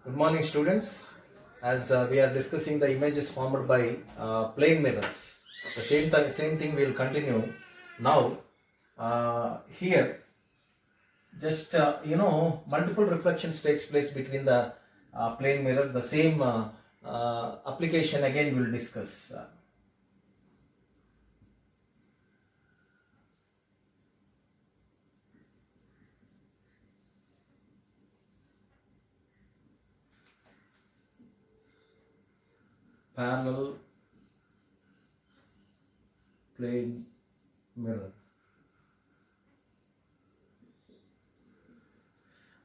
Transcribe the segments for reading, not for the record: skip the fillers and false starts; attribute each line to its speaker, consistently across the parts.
Speaker 1: Good morning, students. As we are discussing the images formed by plane mirrors, the same thing will continue now. Here, just multiple reflections takes place between the plane mirror. The same application again we'll discuss. Parallel plane mirrors.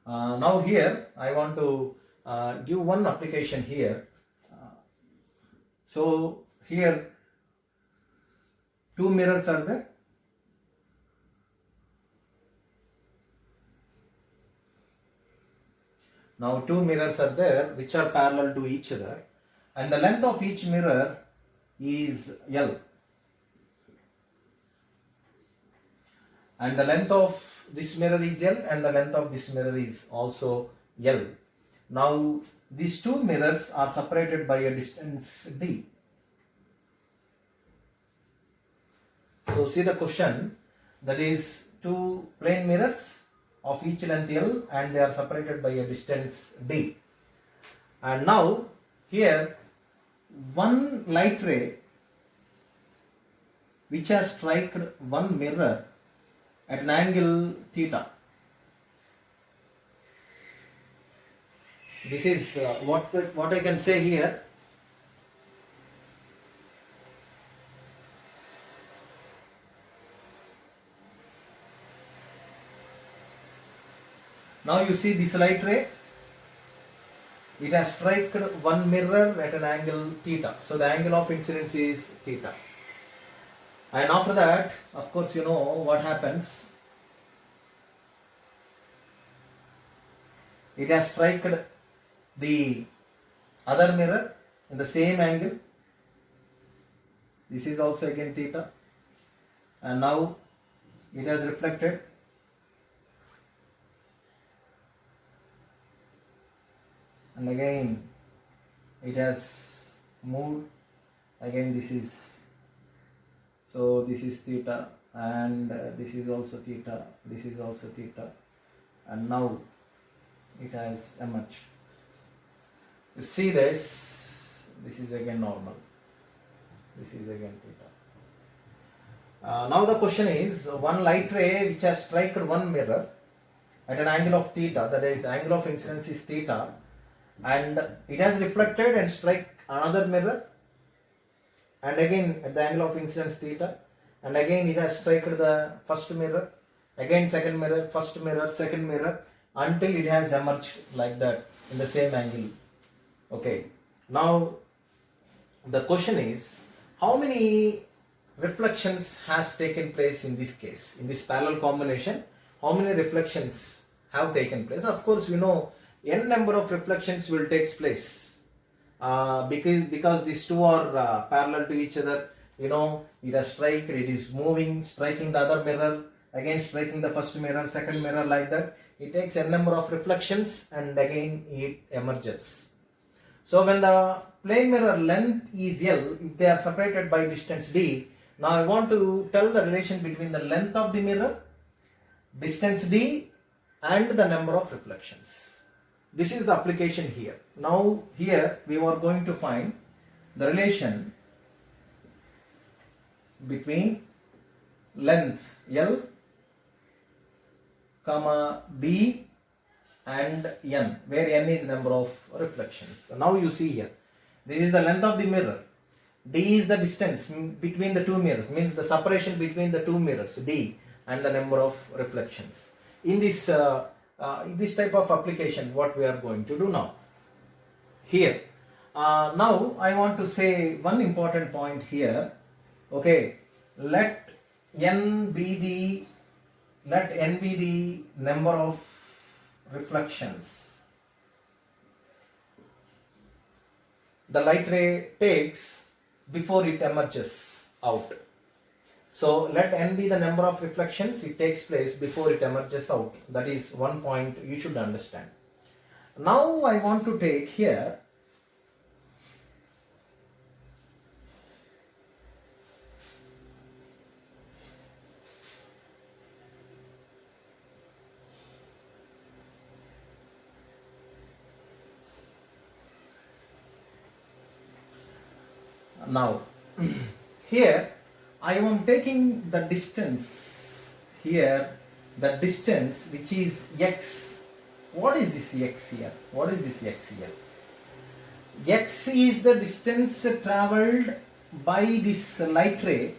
Speaker 1: Now here I want to give one application here. So here two mirrors are there. Now two mirrors are there which are parallel to each other, and the length of each mirror is L, and the length of this mirror is L, and the length of this mirror is also L. Now these two mirrors are separated by a distance D. So see the question, that is two plane mirrors of each length L, and they are separated by a distance D. And now here one light ray which has struck one mirror at an angle theta. This is what I can say here. Now you see this light ray, it has struck one mirror at an angle theta. So the angle of incidence is theta. And after that, of course, you know what happens. It has struck the other mirror in the same angle. This is also again theta. And now it has reflected. And again it has moved. Again this is, so this is theta, and this is also theta, this is also theta, and now it has emerged. You see this is again normal, this is again theta. Now the question is, one light ray which has struck one mirror at an angle of theta, that is angle of incidence is theta, and it has reflected and struck another mirror, and again at the angle of incidence theta, and again it has struck the first mirror, again second mirror, first mirror, second mirror, until it has emerged like that in the same angle. Okay, now the question is, how many reflections has taken place in this case, in this parallel combination? How many reflections have taken place? Of course, we know n number of reflections will take place because these two are parallel to each other. You know, it has struck, it is moving, striking the other mirror, again striking the first mirror, second mirror, like that. It takes n number of reflections, and again it emerges. So when the plane mirror length is L, if they are separated by distance D, now I want to tell the relation between the length of the mirror, distance D, and the number of reflections. This is the application here. Now here we are going to find the relation between length L, comma D and N, where N is number of reflections. So now you see here, this is the length of the mirror, D is the distance between the two mirrors, means the separation between the two mirrors, D, and the number of reflections. In this type of application, what we are going to do now here. Now I want to say one important point here. Okay, let n be the number of reflections the light ray takes before it emerges out. So let n be the number of reflections it takes place before it emerges out. That is one point you should understand. Now I want to take here now here I am taking the distance here, the distance which is x. What is this x here? What is this x here? X is the distance travelled by this light ray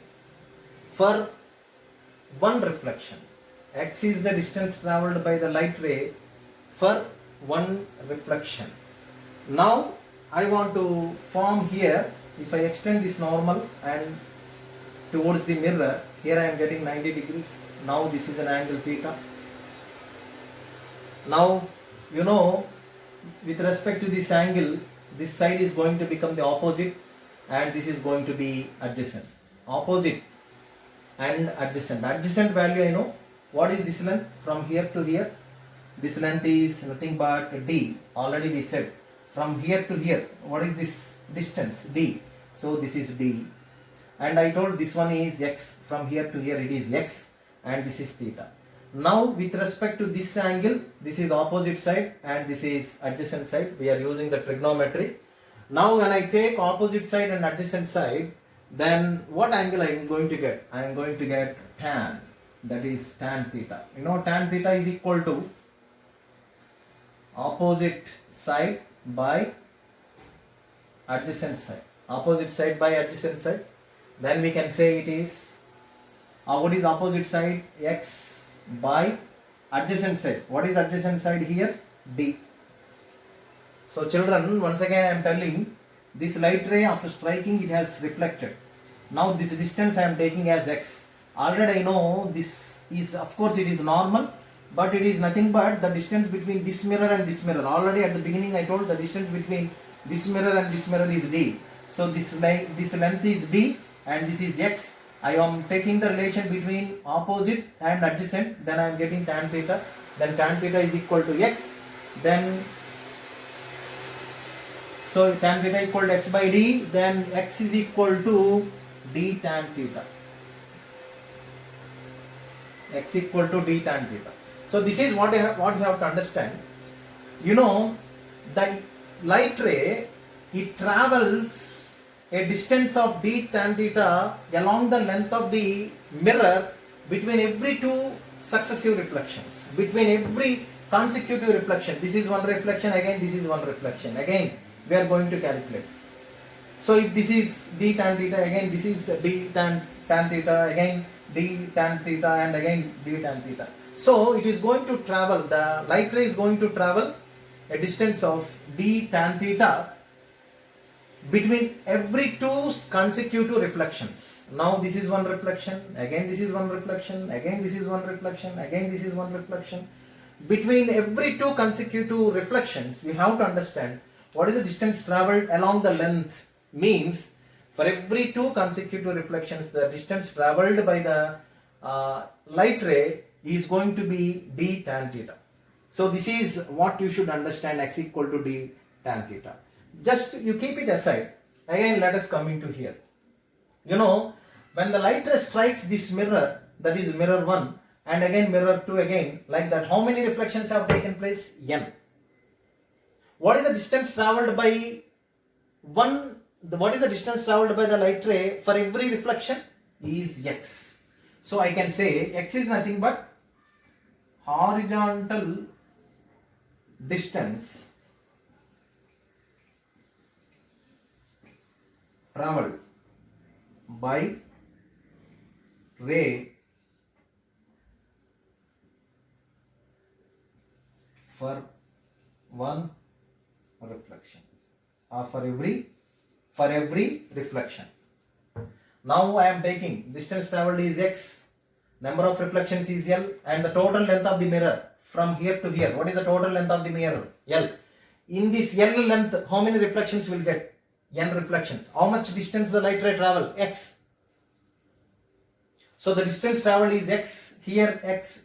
Speaker 1: for one reflection. X is the distance travelled by the light ray for one reflection. Now I want to form here, if I extend this normal and towards the mirror, here I am getting 90 degrees. Now this is an angle theta. Now you know, with respect to this angle, this side is going to become the opposite and this is going to be adjacent. Opposite and adjacent. Adjacent value I know. What is this length from here to here? This length is nothing but d. Already we said. From here to here, what is this distance? D. So this is d. And I told this one is x. From here to here it is x and this is theta. Now with respect to this angle, this is opposite side and this is adjacent side. We are using the trigonometry. Now when I take opposite side and adjacent side, then what angle I am going to get? I am going to get tan. That is tan theta. You know, tan theta is equal to opposite side by adjacent side. Opposite side by adjacent side. Then we can say it is, what is opposite side? X by adjacent side. What is adjacent side here? D. So children, once again I am telling, this light ray after striking it has reflected. Now this distance I am taking as x. Already I know this is, of course it is normal, but it is nothing but the distance between this mirror and this mirror. Already at the beginning I told the distance between this mirror and this mirror is d. So this length is d and this is x. I am taking the relation between opposite and adjacent, then I am getting tan theta. Then tan theta is equal to x. Then so tan theta equal to x by d, then x is equal to d tan theta. X equal to d tan theta. So this is what you have to understand. You know, the light ray, it travels a distance of d tan theta along the length of the mirror between every two successive reflections, between every consecutive reflection. This is one reflection, again this is one reflection, again we are going to calculate. So if this is d tan theta, again this is d tan theta, again d tan theta and again d tan theta. So it is going to travel, the light ray is going to travel a distance of d tan theta between every two consecutive reflections. Now this is one reflection, again this is one reflection, again this is one reflection, again this is one reflection. Between every two consecutive reflections, we have to understand what is the distance travelled along the length. Means for every two consecutive reflections, the distance travelled by the light ray is going to be d tan theta. So this is what you should understand, x equal to d tan theta. Just you keep it aside. Again let us come into here. You know, when the light ray strikes this mirror, that is mirror 1 and again mirror 2 again, like that, how many reflections have taken place? N. What is the distance travelled by what is the distance travelled by the light ray for every reflection? Is x. So I can say x is nothing but horizontal distance travelled by ray for one reflection or for every reflection. Now I am taking distance travelled is x, number of reflections is L, and the total length of the mirror from here to here. What is the total length of the mirror? L. In this L length, how many reflections will get? N reflections. How much distance the light ray travel? X. So the distance travelled is x, here x,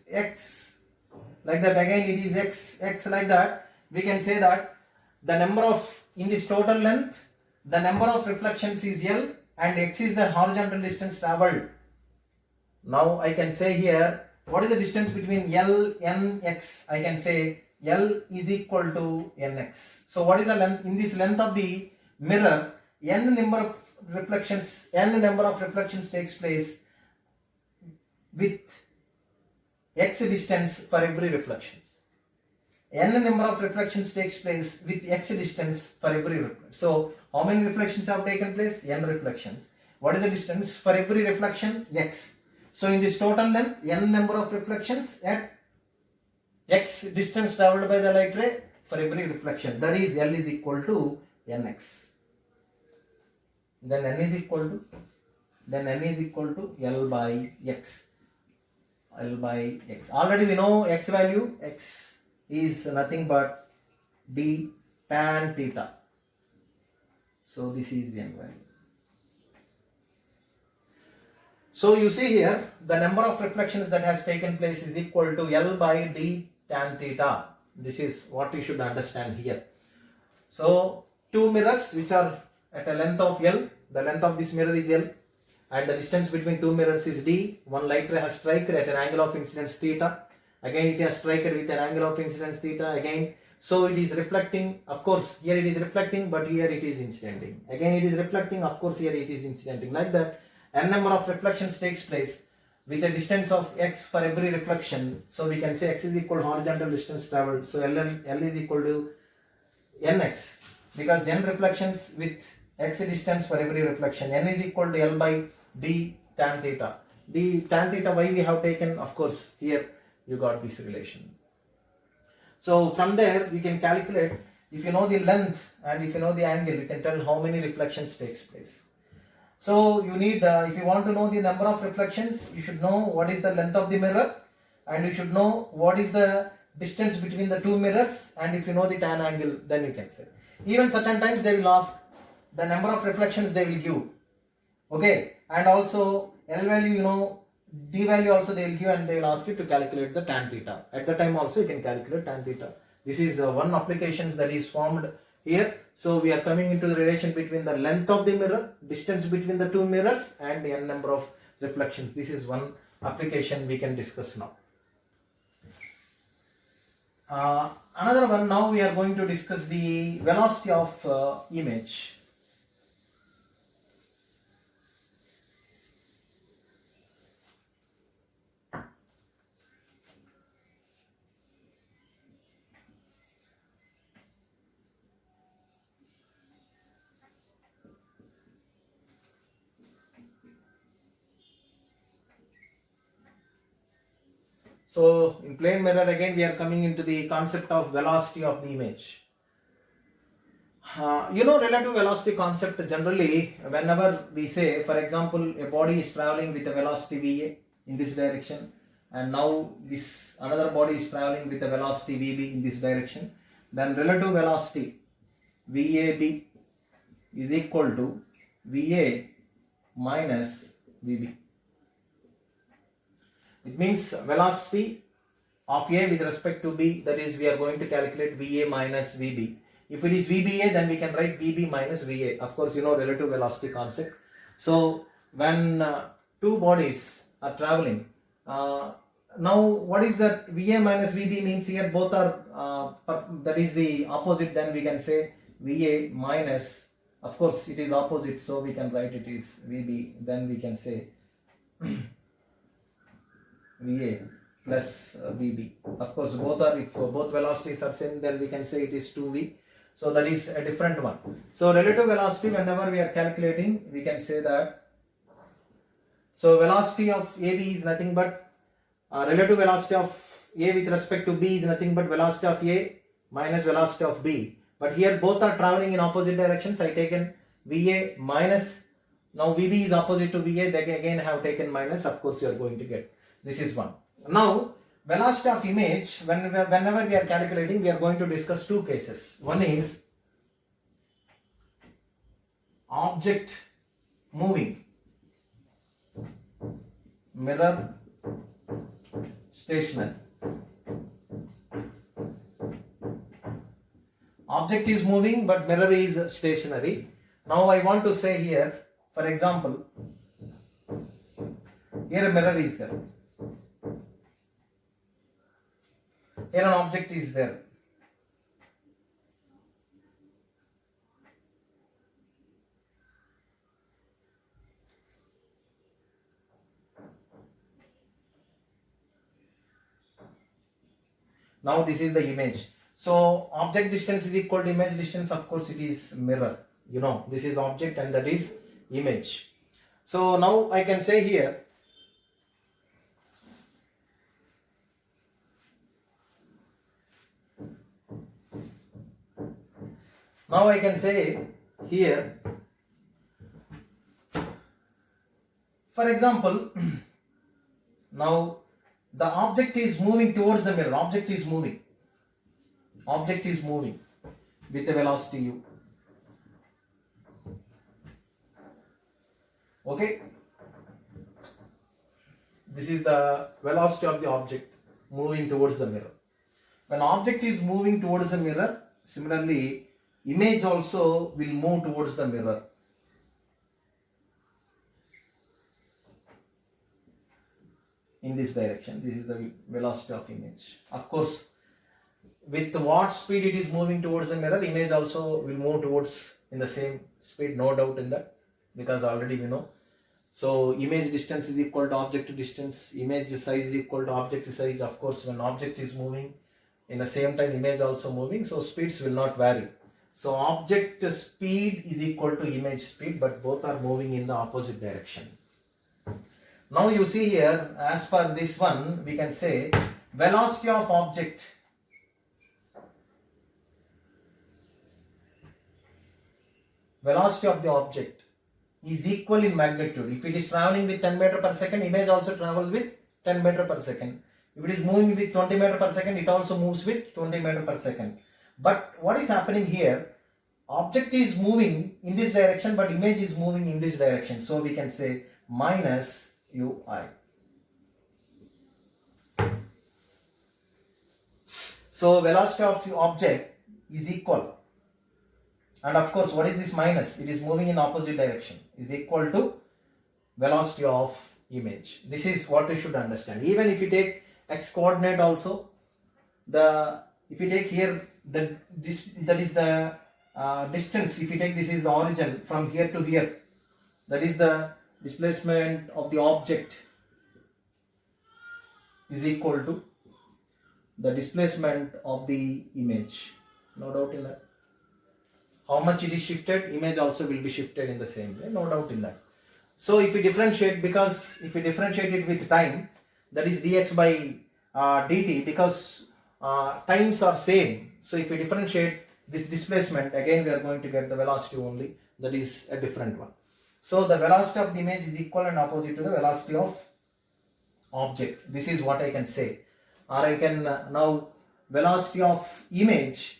Speaker 1: like that, again it is x, like that. we can say that the number of, in this total length, the number of reflections is L and X is the horizontal distance traveled. Now I can say here, what is the distance between L, N, X? I can say L is equal to Nx. So what is the length? In this length of the mirror, N number of reflections takes place with X distance for every reflection. N number of reflections takes place with X distance for every reflection. So how many reflections have taken place? N reflections. What is the distance for every reflection? X. So in this total length, N number of reflections at X distance traveled by the light ray for every reflection. That is L is equal to Nx. Then N is equal to L by X. L by X. Already we know X value. X is nothing but d tan theta. So this is the N value. So you see here, the number of reflections that has taken place is equal to L by d tan theta. This is what you should understand here. So two mirrors which are at a length of L, the length of this mirror is L, and the distance between two mirrors is d. One light ray has struck at an angle of incidence theta. Again it has struck with an angle of incidence theta again. So it is reflecting, of course here it is reflecting, but here it is incidenting. Again it is reflecting, of course here it is incidenting. Like that, n number of reflections takes place with a distance of x for every reflection. So we can say x is equal to horizontal distance traveled. So L is equal to nx, because n reflections with x distance for every reflection. N is equal to L by d tan theta. D tan theta, why we have taken, of course here you got this relation. So from there we can calculate, if you know the length and if you know the angle, you can tell how many reflections takes place. So you need, if you want to know the number of reflections, you should know what is the length of the mirror, and you should know what is the distance between the two mirrors, and if you know the tan angle, then you can say. Even certain times they will ask the number of reflections they will give, okay, and also L value, you know, D value also they will give, and they will ask you to calculate the tan theta. At the time also you can calculate tan theta. This is one application that is formed here. So we are coming into the relation between the length of the mirror, distance between the two mirrors, and the n number of reflections. This is one application we can discuss now. Another one, now we are going to discuss the velocity of image. So in plane mirror, again we are coming into the concept of velocity of the image. You know, relative velocity concept, generally whenever we say, for example, a body is traveling with a velocity Va in this direction, and now this another body is traveling with a velocity Vb in this direction, then relative velocity Vab is equal to Va minus Vb. It means velocity of A with respect to B, that is we are going to calculate Va minus Vb. If it is Vba, then we can write Vb minus Va. Of course, you know relative velocity concept. So when two bodies are traveling, now what is that Va minus Vb means here? Both are that is the opposite, then we can say Va minus, of course it is opposite, so we can write it is Vb, then we can say Va plus Vb. Of course both are, if both velocities are same, then we can say it is 2V. So that is a different one. So relative velocity, whenever we are calculating, we can say that, so velocity of AB is nothing but relative velocity of A with respect to B is nothing but velocity of A minus velocity of B. But here both are traveling in opposite directions. I taken Va minus, now Vb is opposite to Va, they again have taken minus, of course you are going to get. This is one. Now velocity of image, whenever we are calculating, we are going to discuss two cases. One is object moving, mirror stationary. Object is moving but mirror is stationary. Now I want to say here, for example, here a mirror is there. Here an object is there. Now this is the image. So object distance is equal to image distance. Of course it is mirror. You know, this is object and that is image. So now I can say here, for example, now the object is moving towards the mirror. Object is moving with a velocity u. Okay, this is the velocity of the object moving towards the mirror. When object is moving towards the mirror, similarly image also will move towards the mirror. In this direction, this is the velocity of image. Of course, with what speed it is moving towards the mirror, image also will move towards in the same speed, no doubt in that, because already we know. So image distance is equal to object distance, image size is equal to object size. Of course, when object is moving, in the same time image also moving, so speeds will not vary. So object speed is equal to image speed, but both are moving in the opposite direction. Now you see here, as per this one, we can say velocity of object of the object is equal in magnitude. If it is traveling with 10 meter per second, image also travels with 10 meter per second. If it is moving with 20 meter per second, it also moves with 20 meter per second. But what is happening here? Object is moving in this direction, but image is moving in this direction. So we can say minus ui. So velocity of the object is equal, and of course what is this minus? It is moving in opposite direction, is equal to velocity of image. This is what you should understand. Even if you take x coordinate also, if you take here that is the distance. If you take this is the origin from here to here, that is the displacement of the object is equal to the displacement of the image. No doubt in that. How much it is shifted, image also will be shifted in the same way. No doubt in that. So if we differentiate, because if we differentiate it with time, that is dx by dt, because times are same. So if we differentiate this displacement, again we are going to get the velocity only, that is a different one. So the velocity of the image is equal and opposite to the velocity of object. This is what I can say. Or I can now velocity of image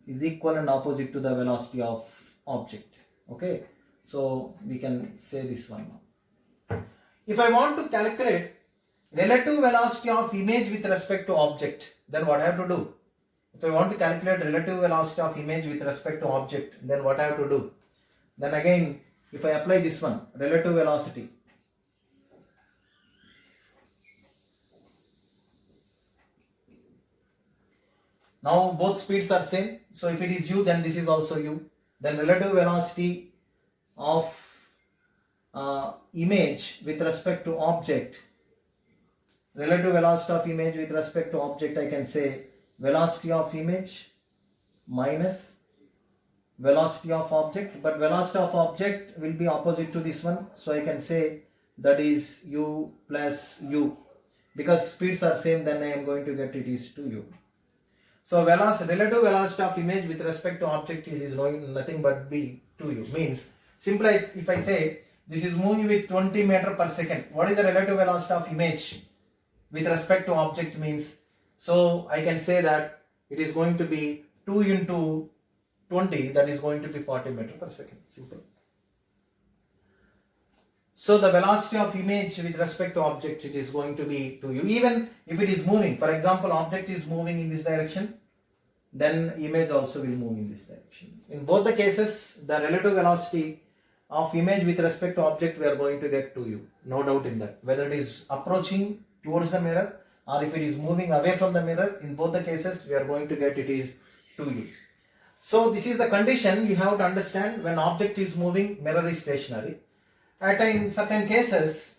Speaker 1: is equal and opposite to the velocity of object. Okay. So we can say this one now. If I want to calculate relative velocity of image with respect to object, then what I have to do? If I want to calculate relative velocity of image with respect to object, then what I have to do? Then again, if I apply this one, relative velocity, now both speeds are same. So if it is u, then this is also u. Then relative velocity of image with respect to object, relative velocity of image with respect to object, I can say velocity of image minus velocity of object, but velocity of object will be opposite to this one, so I can say that is u plus u. Because speeds are same, then I am going to get it is 2u. So relative velocity of image with respect to object is nothing but be 2u. Means simply if I say this is moving with 20 meter per second, what is the relative velocity of image with respect to object means? So I can say that it is going to be 2 into 20, that is going to be 40 meter per second. Simple. So the velocity of image with respect to object, it is going to be 2u. Even if it is moving, for example, object is moving in this direction, then image also will move in this direction. In both the cases, the relative velocity of image with respect to object we are going to get 2u, no doubt in that. Whether it is approaching towards the mirror or if it is moving away from the mirror, in both the cases we are going to get it is 2u. So this is the condition you have to understand. When object is moving, mirror is stationary. In certain cases,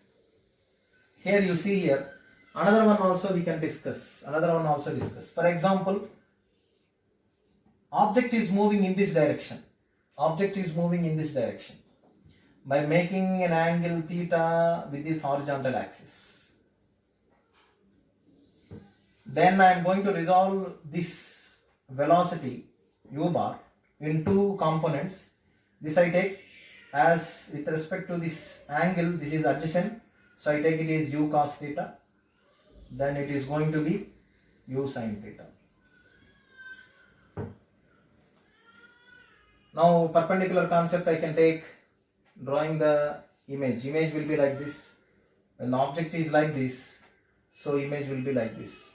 Speaker 1: here you see here, another one also we can discuss. For example, object is moving in this direction. By making an angle theta with this horizontal axis. Then I am going to resolve this velocity u bar in two components. This I take as with respect to this angle, this is adjacent, so I take it is u cos theta, then it is going to be u sin theta. Now perpendicular concept I can take, drawing the image will be like this. When the object is like this, so image will be like this.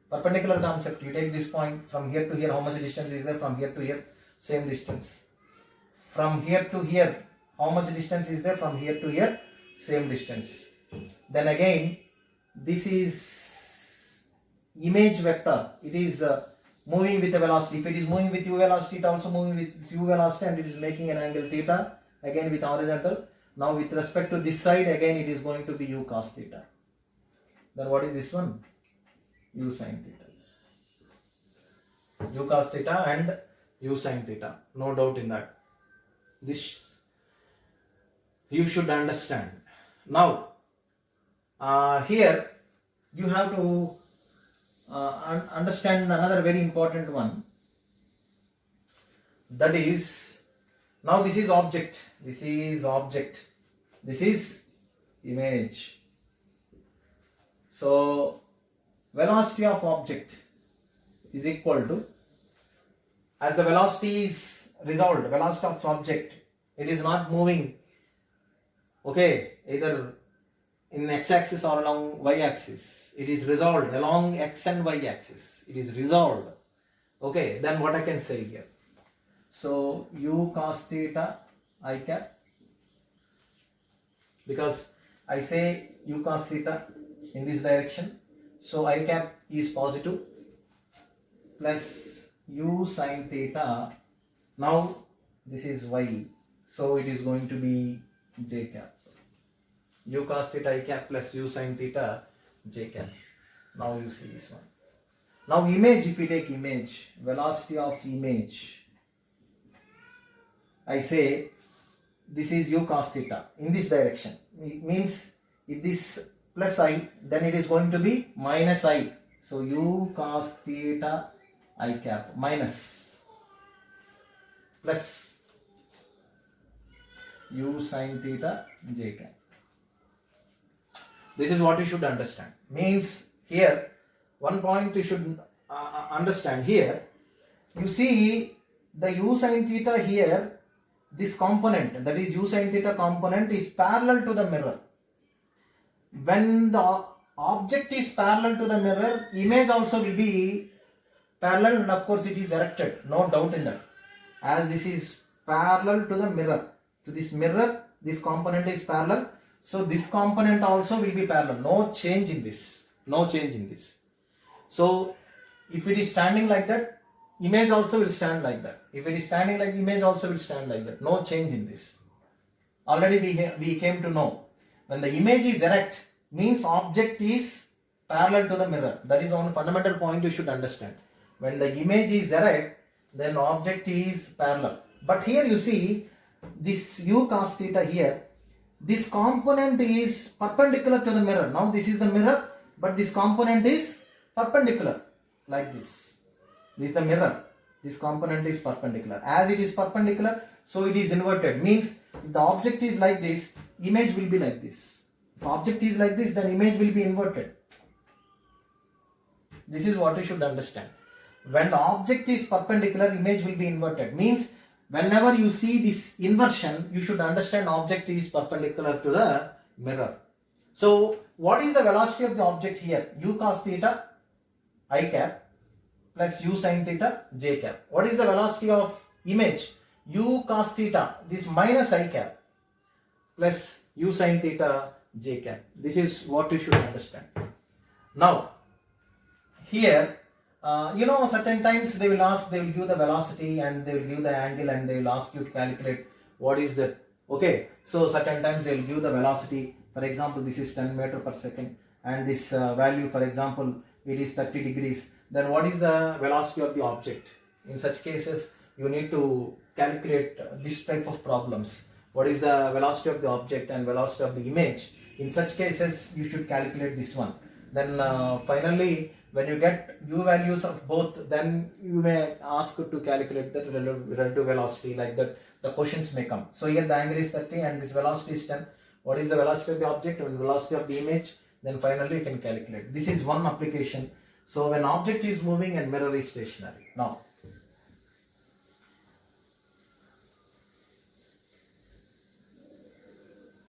Speaker 1: Perpendicular concept, you take this point from here to here, how much distance is there? From here to here, same distance. From here to here, how much distance is there? From here to here, same distance. Then again, this is image vector. It is moving with a velocity. If it is moving with u velocity, it also moving with u velocity, and it is making an angle theta, again with horizontal. Now with respect to this side, again it is going to be u cos theta. Then what is this one? U sin theta. U cos theta and u sin theta. No doubt in that. This you should understand. Now here you have to understand another very important one. That is, now this is object. This is image. So velocity of object is equal to, as the velocity is resolved, velocity of object, it is not moving, okay, either in x-axis or along y-axis. It is resolved along x and y-axis. It is resolved. Okay, then what I can say here? So u cos theta I cap, because I say u cos theta in this direction, so I cap is positive, plus u sin theta, now this is y, so it is going to be j cap. U cos theta I cap plus u sin theta j cap. Now you see this one. Now image, if we take image, velocity of image, I say this is u cos theta in this direction. It means if this plus I, then it is going to be minus I. So u cos theta I cap minus plus u sin theta j cap. This is what you should understand. Means here one point you should understand here. You see the u sin theta here, this component, that is u sin theta component, is parallel to the mirror. When the object is parallel to the mirror, image also will be parallel, and of course it is erected, no doubt in that. As this is parallel to the mirror, to this mirror, this component is parallel, so this component also will be parallel. No change in this. So if it is standing like that, image also will stand like that. If it is standing like, image also will stand like that. No change in this. Already we came to know, when the image is erect, means object is parallel to the mirror. That is one fundamental point you should understand. When the image is erect, then object is parallel. But here you see this u cos theta here, this component is perpendicular to the mirror. Now this is the mirror, but this component is perpendicular like this. This is the mirror. This component is perpendicular. As it is perpendicular, so it is inverted. Means if the object is like this, image will be like this. If object is like this, then image will be inverted. This is what you should understand. When the object is perpendicular, image will be inverted. Means whenever you see this inversion, you should understand object is perpendicular to the mirror. So what is the velocity of the object here? U cos theta I cap plus u sin theta j cap. What is the velocity of image? U cos theta, this minus I cap plus u sin theta j cap. This is what you should understand. Now, here, certain times they will give the velocity and they will give the angle and they will ask you to calculate what is the, okay, so certain times they will give the velocity. For example, this is 10 meter per second and this value, for example, it is 30 degrees. Then what is the velocity of the object? In such cases, you need to calculate this type of problems. What is the velocity of the object and velocity of the image? In such cases, you should calculate this one. Then finally, when you get u values of both, then you may ask to calculate the relative velocity, like that the questions may come. So here the angle is 30 and this velocity is 10. What is the velocity of the object and velocity of the image? Then finally you can calculate. This is one application. So when object is moving and mirror is stationary. Now